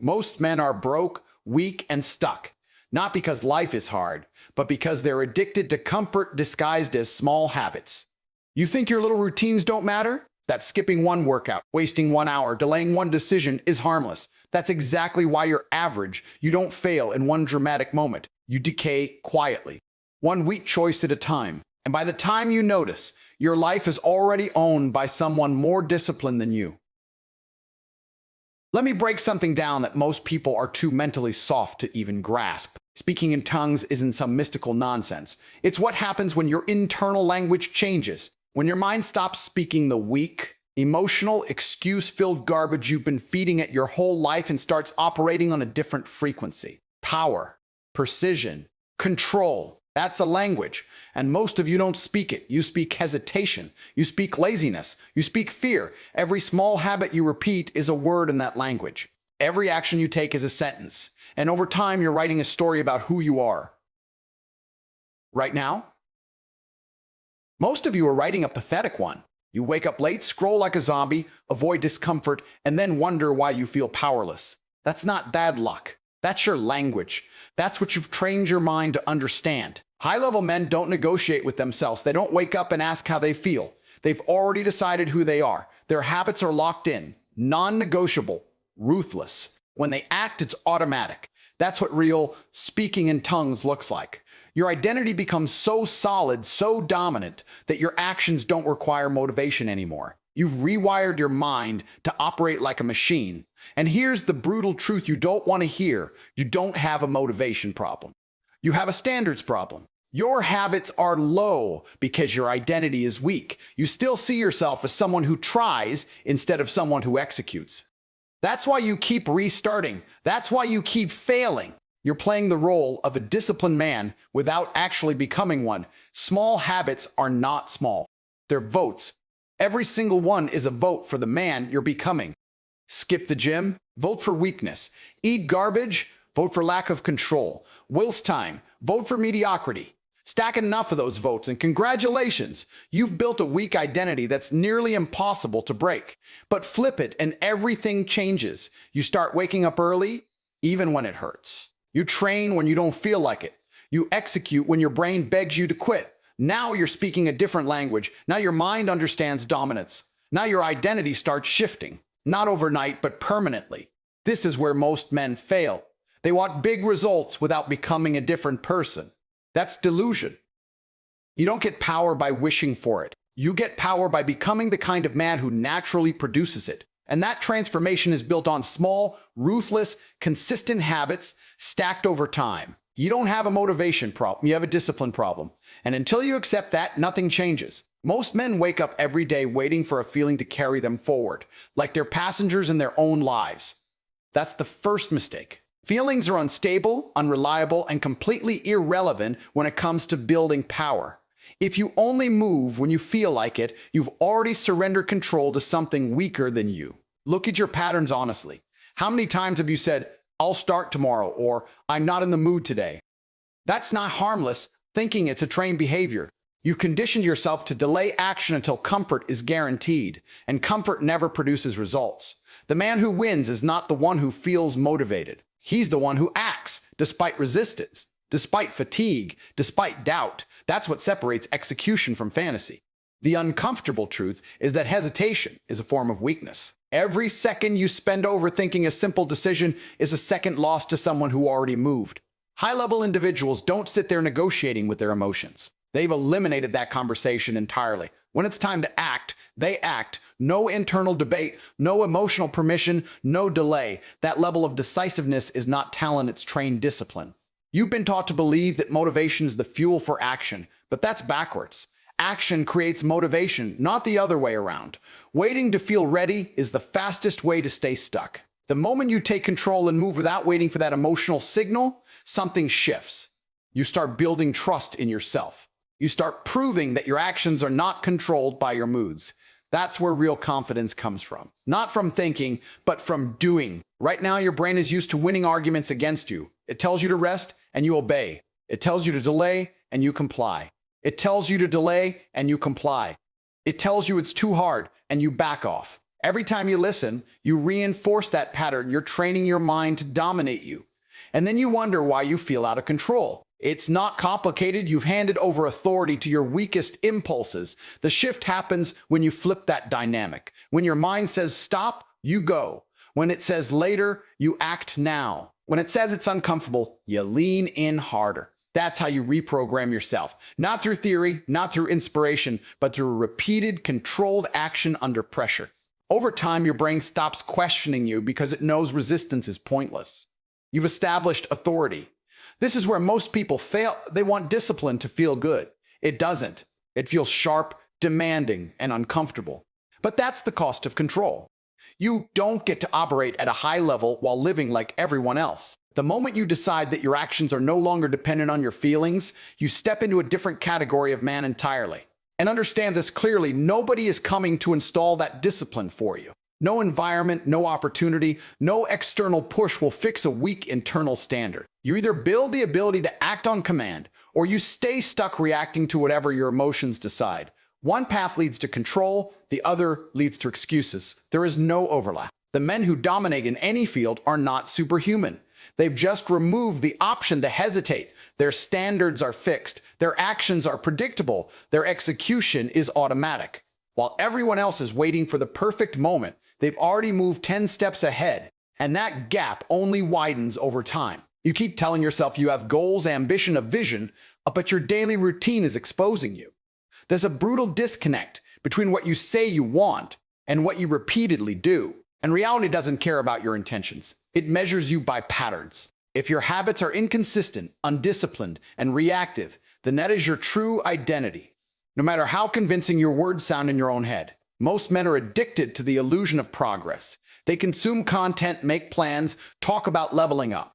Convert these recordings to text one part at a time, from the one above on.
Most men are broke, weak, and stuck, not because life is hard, but because they're addicted to comfort disguised as small habits. You think your little routines don't matter? That skipping one workout, wasting 1 hour, delaying one decision is harmless. That's exactly why you're average. You don't fail in one dramatic moment. You decay quietly, one weak choice at a time. And by the time you notice, your life is already owned by someone more disciplined than you. Let me break something down that most people are too mentally soft to even grasp. Speaking in tongues isn't some mystical nonsense. It's what happens when your internal language changes. When your mind stops speaking the weak, emotional, excuse-filled garbage you've been feeding it your whole life and starts operating on a different frequency. Power, precision, control. That's a language. And most of you don't speak it. You speak hesitation. You speak laziness. You speak fear. Every small habit you repeat is a word in that language. Every action you take is a sentence. And over time, you're writing a story about who you are. Right now, most of you are writing a pathetic one. You wake up late, scroll like a zombie, avoid discomfort, and then wonder why you feel powerless. That's not bad luck. That's your language. That's what you've trained your mind to understand. High-level men don't negotiate with themselves. They don't wake up and ask how they feel. They've already decided who they are. Their habits are locked in, non-negotiable, ruthless. When they act, it's automatic. That's what real speaking in tongues looks like. Your identity becomes so solid, so dominant, that your actions don't require motivation anymore. You've rewired your mind to operate like a machine. And here's the brutal truth you don't want to hear. You don't have a motivation problem. You have a standards problem. Your habits are low because your identity is weak. You still see yourself as someone who tries instead of someone who executes. That's why you keep restarting. That's why you keep failing. You're playing the role of a disciplined man without actually becoming one. Small habits are not small. They're votes. Every single one is a vote for the man you're becoming. Skip the gym? Vote for weakness. Eat garbage? Vote for lack of control. Waste time? Vote for mediocrity. Stack enough of those votes and congratulations, you've built a weak identity that's nearly impossible to break. But flip it and everything changes. You start waking up early, even when it hurts. You train when you don't feel like it. You execute when your brain begs you to quit. Now you're speaking a different language. Now your mind understands dominance. Now your identity starts shifting. Not overnight, but permanently. This is where most men fail. They want big results without becoming a different person. That's delusion. You don't get power by wishing for it. You get power by becoming the kind of man who naturally produces it. And that transformation is built on small, ruthless, consistent habits stacked over time. You don't have a motivation problem, you have a discipline problem. And until you accept that, nothing changes. Most men wake up every day waiting for a feeling to carry them forward, like they're passengers in their own lives. That's the first mistake. Feelings are unstable, unreliable, and completely irrelevant when it comes to building power. If you only move when you feel like it, you've already surrendered control to something weaker than you. Look at your patterns honestly. How many times have you said, "I'll start tomorrow," or "I'm not in the mood today"? That's not harmless, thinking it's a trained behavior. You've conditioned yourself to delay action until comfort is guaranteed, and comfort never produces results. The man who wins is not the one who feels motivated. He's the one who acts, despite resistance, despite fatigue, despite doubt. That's what separates execution from fantasy. The uncomfortable truth is that hesitation is a form of weakness. Every second you spend overthinking a simple decision is a second lost to someone who already moved. High-level individuals don't sit there negotiating with their emotions. They've eliminated that conversation entirely. When it's time to act, they act. No internal debate, no emotional permission, no delay. That level of decisiveness is not talent, it's trained discipline. You've been taught to believe that motivation is the fuel for action, but that's backwards. Action creates motivation, not the other way around. Waiting to feel ready is the fastest way to stay stuck. The moment you take control and move without waiting for that emotional signal, something shifts. You start building trust in yourself. You start proving that your actions are not controlled by your moods. That's where real confidence comes from. Not from thinking, but from doing. Right now, your brain is used to winning arguments against you. It tells you to rest, and you obey. It tells you to delay, and you comply. It tells you to delay, and you comply. It tells you it's too hard, and you back off. Every time you listen, you reinforce that pattern. You're training your mind to dominate you. And then you wonder why you feel out of control. It's not complicated. You've handed over authority to your weakest impulses. The shift happens when you flip that dynamic. When your mind says stop, you go. When it says later, you act now. When it says it's uncomfortable, you lean in harder. That's how you reprogram yourself. Not through theory, not through inspiration, but through repeated, controlled action under pressure. Over time, your brain stops questioning you because it knows resistance is pointless. You've established authority. This is where most people fail. They want discipline to feel good. It doesn't. It feels sharp, demanding, and uncomfortable. But that's the cost of control. You don't get to operate at a high level while living like everyone else. The moment you decide that your actions are no longer dependent on your feelings, you step into a different category of man entirely. And understand this clearly, nobody is coming to install that discipline for you. No environment, no opportunity, no external push will fix a weak internal standard. You either build the ability to act on command, or you stay stuck reacting to whatever your emotions decide. One path leads to control, the other leads to excuses. There is no overlap. The men who dominate in any field are not superhuman. They've just removed the option to hesitate. Their standards are fixed. Their actions are predictable. Their execution is automatic. While everyone else is waiting for the perfect moment, they've already moved 10 steps ahead, and that gap only widens over time. You keep telling yourself you have goals, ambition, a vision, but your daily routine is exposing you. There's a brutal disconnect between what you say you want and what you repeatedly do. And reality doesn't care about your intentions. It measures you by patterns. If your habits are inconsistent, undisciplined, and reactive, then that is your true identity. No matter how convincing your words sound in your own head, most men are addicted to the illusion of progress. They consume content, make plans, talk about leveling up.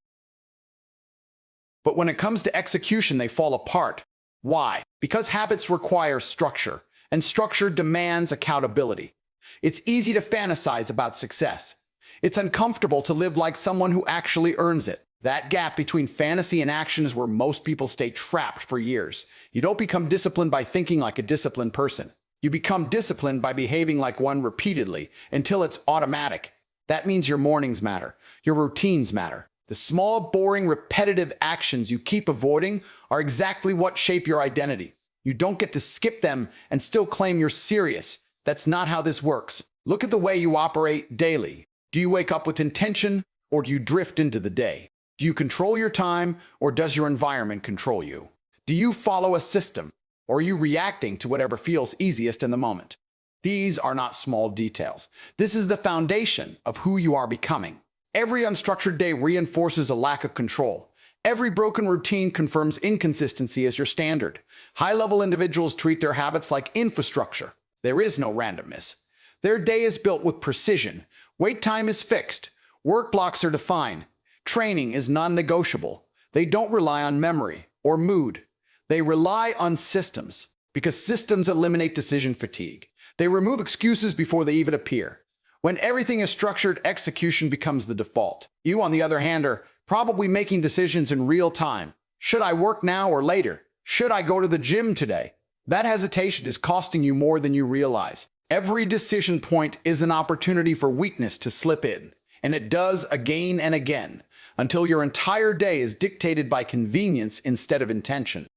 But when it comes to execution, they fall apart. Why? Because habits require structure, and structure demands accountability. It's easy to fantasize about success. It's uncomfortable to live like someone who actually earns it. That gap between fantasy and action is where most people stay trapped for years. You don't become disciplined by thinking like a disciplined person. You become disciplined by behaving like one repeatedly until it's automatic. That means your mornings matter. Your routines matter. The small, boring, repetitive actions you keep avoiding are exactly what shape your identity. You don't get to skip them and still claim you're serious. That's not how this works. Look at the way you operate daily. Do you wake up with intention, or do you drift into the day? Do you control your time, or does your environment control you? Do you follow a system, or are you reacting to whatever feels easiest in the moment? These are not small details. This is the foundation of who you are becoming. Every unstructured day reinforces a lack of control. Every broken routine confirms inconsistency as your standard. High-level individuals treat their habits like infrastructure. There is no randomness. Their day is built with precision. Wait time is fixed. Work blocks are defined. Training is non-negotiable. They don't rely on memory or mood. They rely on systems, because systems eliminate decision fatigue. They remove excuses before they even appear. When everything is structured, execution becomes the default. You, on the other hand, are probably making decisions in real time. Should I work now or later? Should I go to the gym today? That hesitation is costing you more than you realize. Every decision point is an opportunity for weakness to slip in, and it does again and again, until your entire day is dictated by convenience instead of intention.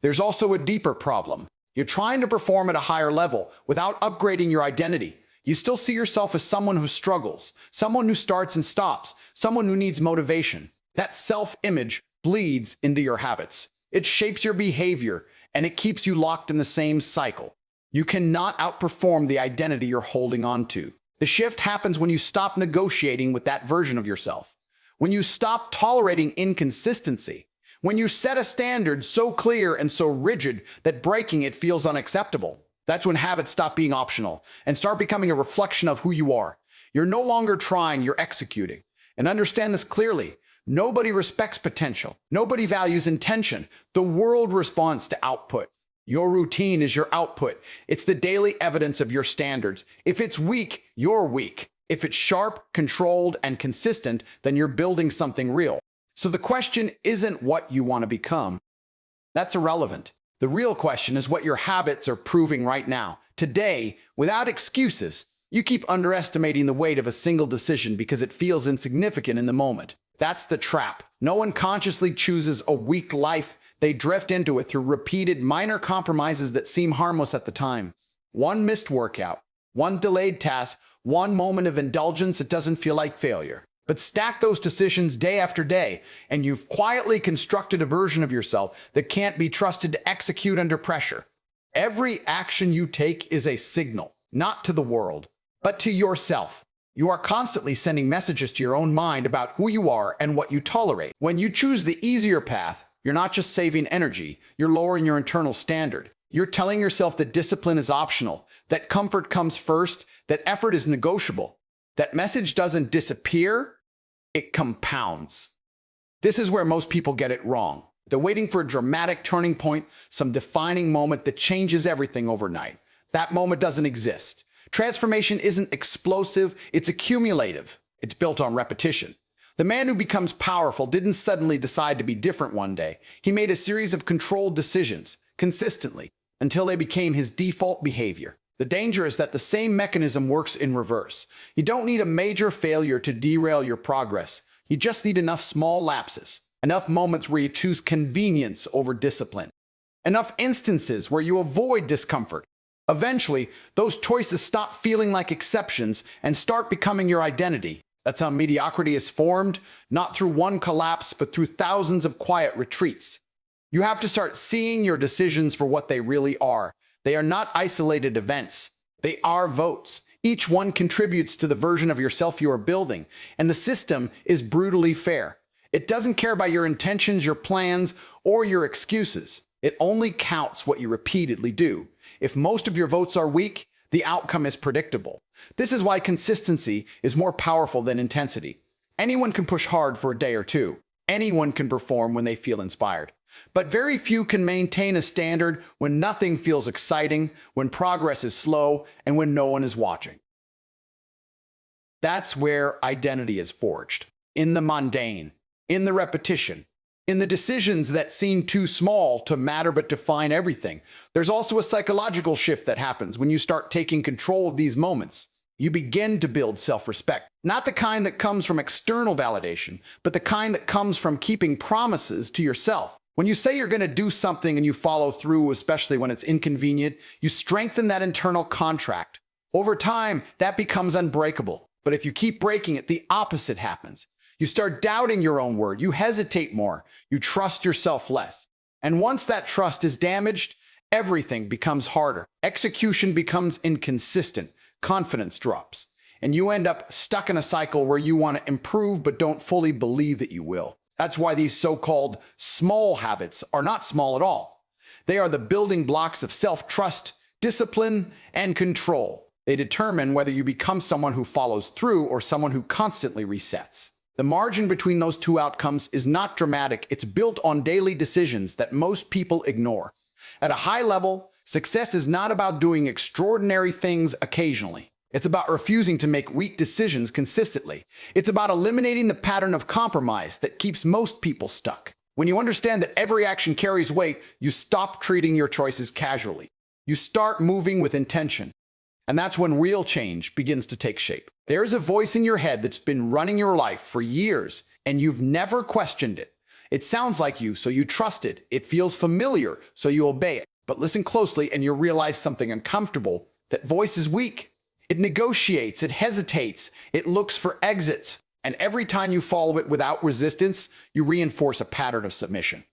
There's also a deeper problem. You're trying to perform at a higher level without upgrading your identity. You still see yourself as someone who struggles, someone who starts and stops, someone who needs motivation. That self-image bleeds into your habits. It shapes your behavior, and it keeps you locked in the same cycle. You cannot outperform the identity you're holding on to. The shift happens when you stop negotiating with that version of yourself, when you stop tolerating inconsistency, when you set a standard so clear and so rigid that breaking it feels unacceptable. That's when habits stop being optional and start becoming a reflection of who you are. You're no longer trying, you're executing. And understand this clearly. Nobody respects potential. Nobody values intention. The world responds to output. Your routine is your output. It's the daily evidence of your standards. If it's weak, you're weak. If it's sharp, controlled, and consistent, then you're building something real. So the question isn't what you want to become. That's irrelevant. The real question is what your habits are proving right now. Today, without excuses, you keep underestimating the weight of a single decision because it feels insignificant in the moment. That's the trap. No one consciously chooses a weak life. They drift into it through repeated minor compromises that seem harmless at the time. One missed workout, one delayed task, one moment of indulgence that doesn't feel like failure. But stack those decisions day after day, and you've quietly constructed a version of yourself that can't be trusted to execute under pressure. Every action you take is a signal, not to the world, but to yourself. You are constantly sending messages to your own mind about who you are and what you tolerate. When you choose the easier path, you're not just saving energy, you're lowering your internal standard. You're telling yourself that discipline is optional, that comfort comes first, that effort is negotiable. That message doesn't disappear, it compounds. This is where most people get it wrong. They're waiting for a dramatic turning point, some defining moment that changes everything overnight. That moment doesn't exist. Transformation isn't explosive, it's accumulative. It's built on repetition. The man who becomes powerful didn't suddenly decide to be different one day. He made a series of controlled decisions, consistently, until they became his default behavior. The danger is that the same mechanism works in reverse. You don't need a major failure to derail your progress. You just need enough small lapses, enough moments where you choose convenience over discipline, enough instances where you avoid discomfort. Eventually, those choices stop feeling like exceptions and start becoming your identity. That's how mediocrity is formed, not through one collapse, but through thousands of quiet retreats. You have to start seeing your decisions for what they really are. They are not isolated events. They are votes. Each one contributes to the version of yourself you are building, and the system is brutally fair. It doesn't care about your intentions, your plans, or your excuses. It only counts what you repeatedly do. If most of your votes are weak, the outcome is predictable. This is why consistency is more powerful than intensity. Anyone can push hard for a day or two. Anyone can perform when they feel inspired. But very few can maintain a standard when nothing feels exciting, when progress is slow, and when no one is watching. That's where identity is forged. In the mundane, in the repetition, in the decisions that seem too small to matter but define everything. There's also a psychological shift that happens when you start taking control of these moments. You begin to build self-respect. Not the kind that comes from external validation, but the kind that comes from keeping promises to yourself. When you say you're going to do something and you follow through, especially when it's inconvenient, you strengthen that internal contract. Over time, that becomes unbreakable. But if you keep breaking it, the opposite happens. You start doubting your own word. You hesitate more. You trust yourself less. And once that trust is damaged, everything becomes harder. Execution becomes inconsistent. Confidence drops. And you end up stuck in a cycle where you want to improve but don't fully believe that you will. That's why these so-called small habits are not small at all. They are the building blocks of self-trust, discipline, and control. They determine whether you become someone who follows through or someone who constantly resets. The margin between those two outcomes is not dramatic. It's built on daily decisions that most people ignore. At a high level, success is not about doing extraordinary things occasionally. It's about refusing to make weak decisions consistently. It's about eliminating the pattern of compromise that keeps most people stuck. When you understand that every action carries weight, you stop treating your choices casually. You start moving with intention. And that's when real change begins to take shape. There is a voice in your head that's been running your life for years, and you've never questioned it. It sounds like you, so you trust it. It feels familiar, so you obey it. But listen closely, and you'll realize something uncomfortable. That voice is weak. It negotiates, it hesitates, it looks for exits. And every time you follow it without resistance, you reinforce a pattern of submission.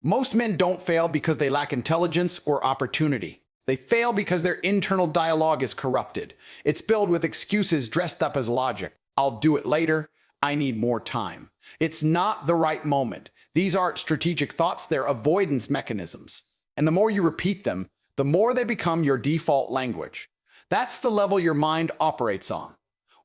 Most men don't fail because they lack intelligence or opportunity. They fail because their internal dialogue is corrupted. It's filled with excuses dressed up as logic. I'll do it later. I need more time. It's not the right moment. These aren't strategic thoughts, they're avoidance mechanisms. And the more you repeat them, the more they become your default language. That's the level your mind operates on.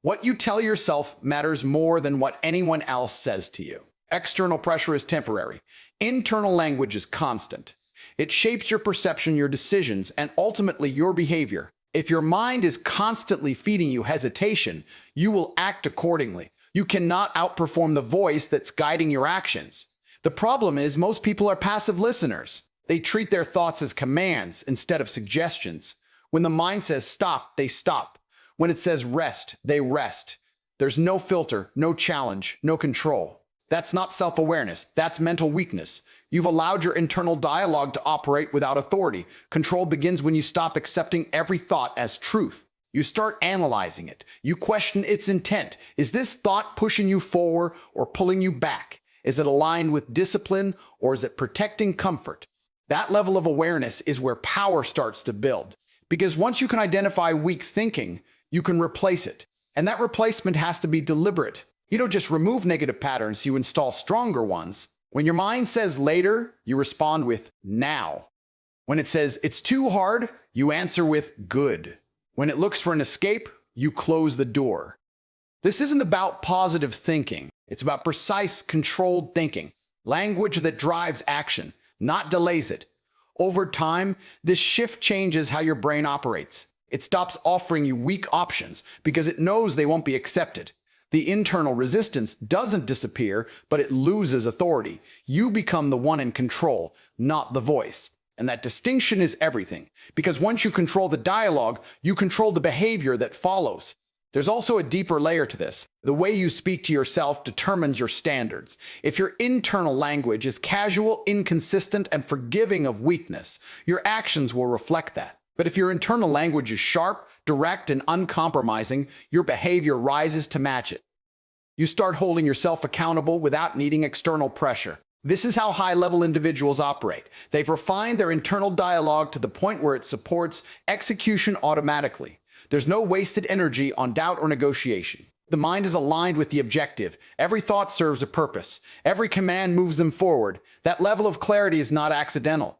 What you tell yourself matters more than what anyone else says to you. External pressure is temporary. Internal language is constant. It shapes your perception, your decisions, and ultimately your behavior. If your mind is constantly feeding you hesitation, you will act accordingly. You cannot outperform the voice that's guiding your actions. The problem is most people are passive listeners. They treat their thoughts as commands instead of suggestions. When the mind says stop, they stop. When it says rest, they rest. There's no filter, no challenge, no control. That's not self-awareness. That's mental weakness. You've allowed your internal dialogue to operate without authority. Control begins when you stop accepting every thought as truth. You start analyzing it. You question its intent. Is this thought pushing you forward or pulling you back? Is it aligned with discipline or is it protecting comfort? That level of awareness is where power starts to build. Because once you can identify weak thinking, you can replace it. And that replacement has to be deliberate. You don't just remove negative patterns, you install stronger ones. When your mind says later, you respond with now. When it says it's too hard, you answer with good. When it looks for an escape, you close the door. This isn't about positive thinking. It's about precise, controlled thinking. Language that drives action, not delays it. Over time, this shift changes how your brain operates. It stops offering you weak options because it knows they won't be accepted. The internal resistance doesn't disappear, but it loses authority. You become the one in control, not the voice. And that distinction is everything, because once you control the dialogue, you control the behavior that follows. There's also a deeper layer to this. The way you speak to yourself determines your standards. If your internal language is casual, inconsistent, and forgiving of weakness, your actions will reflect that. But if your internal language is sharp, direct, and uncompromising, your behavior rises to match it. You start holding yourself accountable without needing external pressure. This is how high-level individuals operate. They've refined their internal dialogue to the point where it supports execution automatically. There's no wasted energy on doubt or negotiation. The mind is aligned with the objective. Every thought serves a purpose. Every command moves them forward. That level of clarity is not accidental.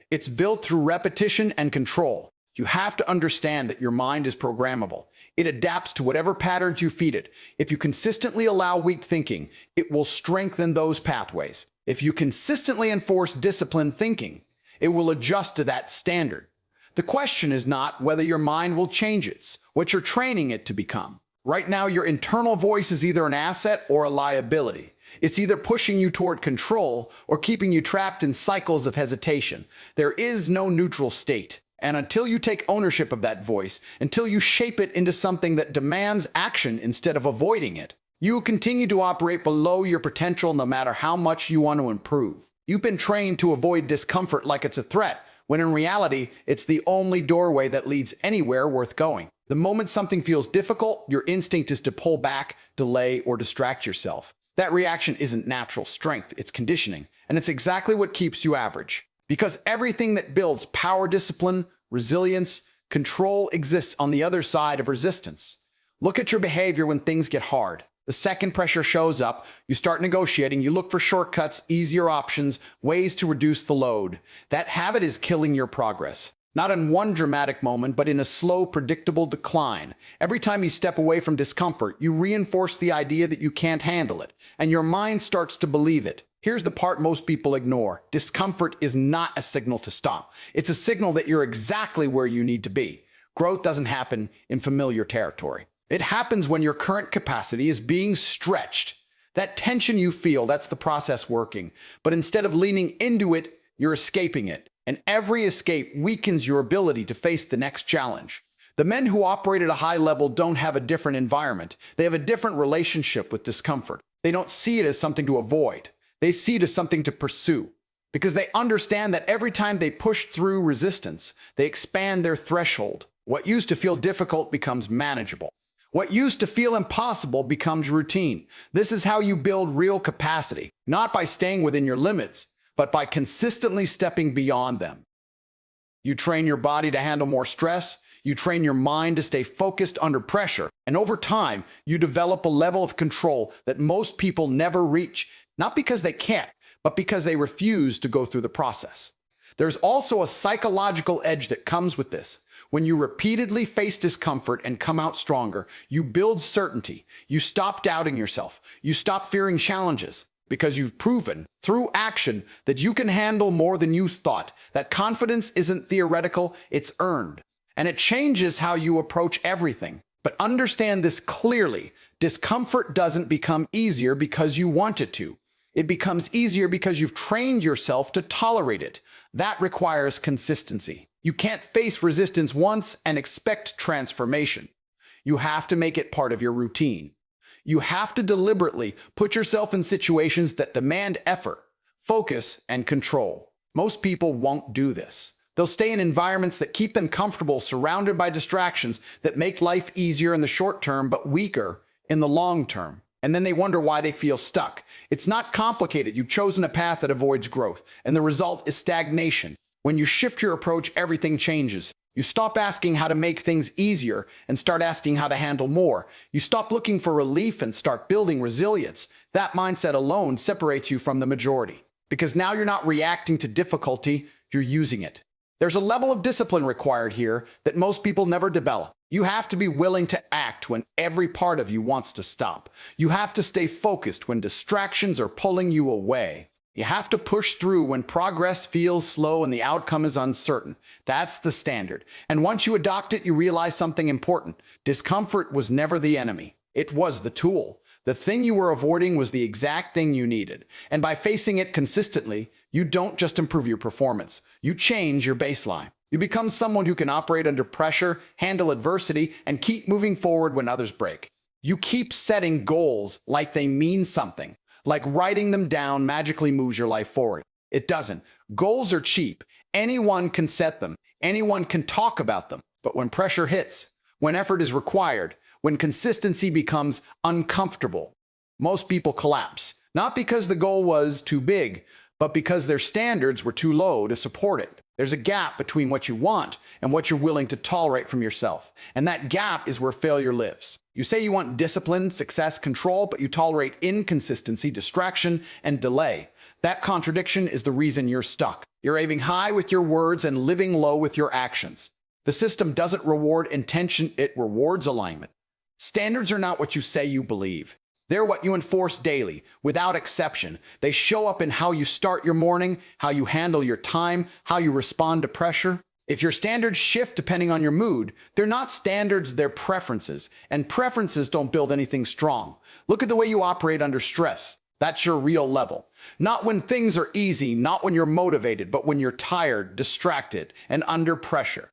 It's built through repetition and control. You have to understand that your mind is programmable. It adapts to whatever patterns you feed it. If you consistently allow weak thinking, it will strengthen those pathways. If you consistently enforce disciplined thinking, it will adjust to that standard. The question is not whether your mind will change, it's what you're training it to become. Right now, your internal voice is either an asset or a liability. It's either pushing you toward control or keeping you trapped in cycles of hesitation. There is no neutral state. And until you take ownership of that voice, until you shape it into something that demands action instead of avoiding it, you will continue to operate below your potential no matter how much you want to improve. You've been trained to avoid discomfort like it's a threat, when in reality, it's the only doorway that leads anywhere worth going. The moment something feels difficult, your instinct is to pull back, delay, or distract yourself. That reaction isn't natural strength, it's conditioning, and it's exactly what keeps you average. Because everything that builds power, discipline, resilience, control exists on the other side of resistance. Look at your behavior when things get hard. The second pressure shows up, you start negotiating, you look for shortcuts, easier options, ways to reduce the load. That habit is killing your progress. Not in one dramatic moment, but in a slow, predictable decline. Every time you step away from discomfort, you reinforce the idea that you can't handle it, and your mind starts to believe it. Here's the part most people ignore. Discomfort is not a signal to stop. It's a signal that you're exactly where you need to be. Growth doesn't happen in familiar territory. It happens when your current capacity is being stretched. That tension you feel, that's the process working. But instead of leaning into it, you're escaping it. And every escape weakens your ability to face the next challenge. The men who operate at a high level don't have a different environment. They have a different relationship with discomfort. They don't see it as something to avoid. They see it as something to pursue. Because they understand that every time they push through resistance, they expand their threshold. What used to feel difficult becomes manageable. What used to feel impossible becomes routine. This is how you build real capacity, not by staying within your limits, but by consistently stepping beyond them. You train your body to handle more stress, you train your mind to stay focused under pressure, and over time, you develop a level of control that most people never reach, not because they can't, but because they refuse to go through the process. There's also a psychological edge that comes with this. When you repeatedly face discomfort and come out stronger, you build certainty. You stop doubting yourself. You stop fearing challenges because you've proven through action that you can handle more than you thought. That confidence isn't theoretical, it's earned. And it changes how you approach everything. But understand this clearly. Discomfort doesn't become easier because you want it to. It becomes easier because you've trained yourself to tolerate it. That requires consistency. You can't face resistance once and expect transformation. You have to make it part of your routine. You have to deliberately put yourself in situations that demand effort, focus, and control. Most people won't do this. They'll stay in environments that keep them comfortable, surrounded by distractions that make life easier in the short term but weaker in the long term. And then they wonder why they feel stuck. It's not complicated. You've chosen a path that avoids growth, and the result is stagnation. When you shift your approach, everything changes. You stop asking how to make things easier and start asking how to handle more. You stop looking for relief and start building resilience. That mindset alone separates you from the majority, because now you're not reacting to difficulty, you're using it. There's a level of discipline required here that most people never develop. You have to be willing to act when every part of you wants to stop. You have to stay focused when distractions are pulling you away. You have to push through when progress feels slow and the outcome is uncertain. That's the standard. And once you adopt it, you realize something important. Discomfort was never the enemy. It was the tool. The thing you were avoiding was the exact thing you needed. And by facing it consistently, you don't just improve your performance. You change your baseline. You become someone who can operate under pressure, handle adversity, and keep moving forward when others break. You keep setting goals like they mean something. Like writing them down magically moves your life forward. It doesn't. Goals are cheap. Anyone can set them. Anyone can talk about them. But when pressure hits, when effort is required, when consistency becomes uncomfortable, most people collapse. Not because the goal was too big, but because their standards were too low to support it. There's a gap between what you want and what you're willing to tolerate from yourself. And that gap is where failure lives. You say you want discipline, success, control, but you tolerate inconsistency, distraction, and delay. That contradiction is the reason you're stuck. You're aiming high with your words and living low with your actions. The system doesn't reward intention, it rewards alignment. Standards are not what you say you believe. They're what you enforce daily, without exception. They show up in how you start your morning, how you handle your time, how you respond to pressure. If your standards shift depending on your mood, they're not standards, they're preferences. And preferences don't build anything strong. Look at the way you operate under stress. That's your real level. Not when things are easy, not when you're motivated, but when you're tired, distracted, and under pressure.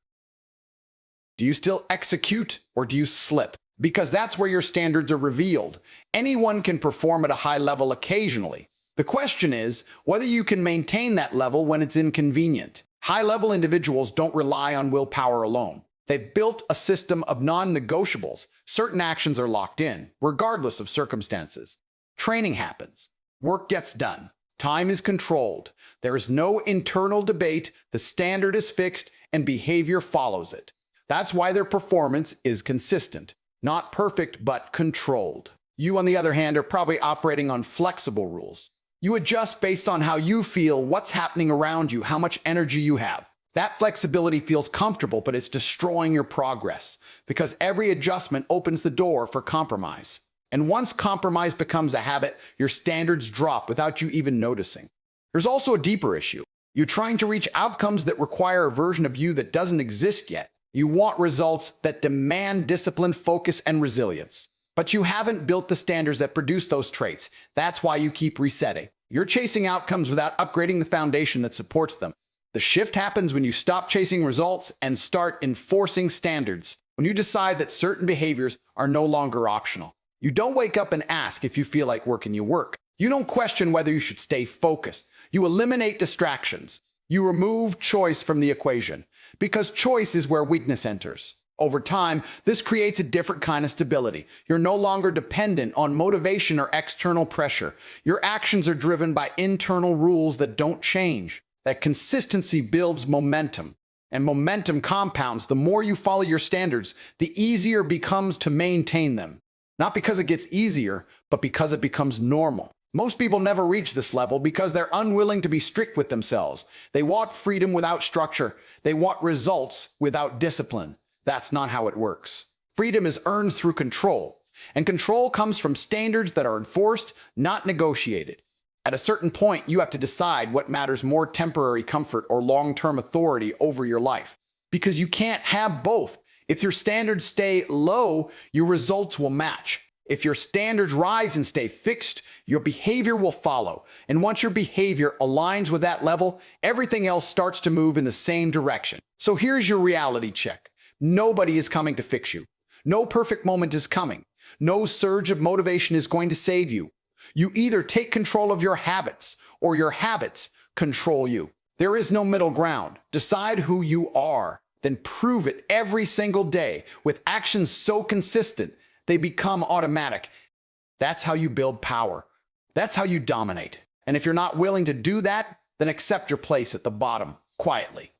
Do you still execute or do you slip? Because that's where your standards are revealed. Anyone can perform at a high level occasionally. The question is whether you can maintain that level when it's inconvenient. High-level individuals don't rely on willpower alone. They've built a system of non-negotiables. Certain actions are locked in, regardless of circumstances. Training happens. Work gets done. Time is controlled. There is no internal debate. The standard is fixed, and behavior follows it. That's why their performance is consistent. Not perfect, but controlled. You, on the other hand, are probably operating on flexible rules. You adjust based on how you feel, what's happening around you, how much energy you have. That flexibility feels comfortable, but it's destroying your progress because every adjustment opens the door for compromise. And once compromise becomes a habit, your standards drop without you even noticing. There's also a deeper issue. You're trying to reach outcomes that require a version of you that doesn't exist yet. You want results that demand discipline, focus, and resilience. But you haven't built the standards that produce those traits. That's why you keep resetting. You're chasing outcomes without upgrading the foundation that supports them. The shift happens when you stop chasing results and start enforcing standards. When you decide that certain behaviors are no longer optional. You don't wake up and ask if you feel like working, you work. You don't question whether you should stay focused. You eliminate distractions. You remove choice from the equation, because choice is where weakness enters. Over time, this creates a different kind of stability. You're no longer dependent on motivation or external pressure. Your actions are driven by internal rules that don't change. That consistency builds momentum, and momentum compounds. The more you follow your standards, the easier it becomes to maintain them. Not because it gets easier, but because it becomes normal. Most people never reach this level because they're unwilling to be strict with themselves. They want freedom without structure. They want results without discipline. That's not how it works. Freedom is earned through control, and control comes from standards that are enforced, not negotiated. At a certain point, you have to decide what matters more: temporary comfort or long-term authority over your life. Because you can't have both. If your standards stay low, your results will match. If your standards rise and stay fixed, your behavior will follow. And once your behavior aligns with that level, everything else starts to move in the same direction. So here's your reality check. Nobody is coming to fix you. No perfect moment is coming. No surge of motivation is going to save you. You either take control of your habits or your habits control you. There is no middle ground. Decide who you are, then prove it every single day with actions so consistent they become automatic. That's how you build power. That's how you dominate. And if you're not willing to do that, then accept your place at the bottom quietly.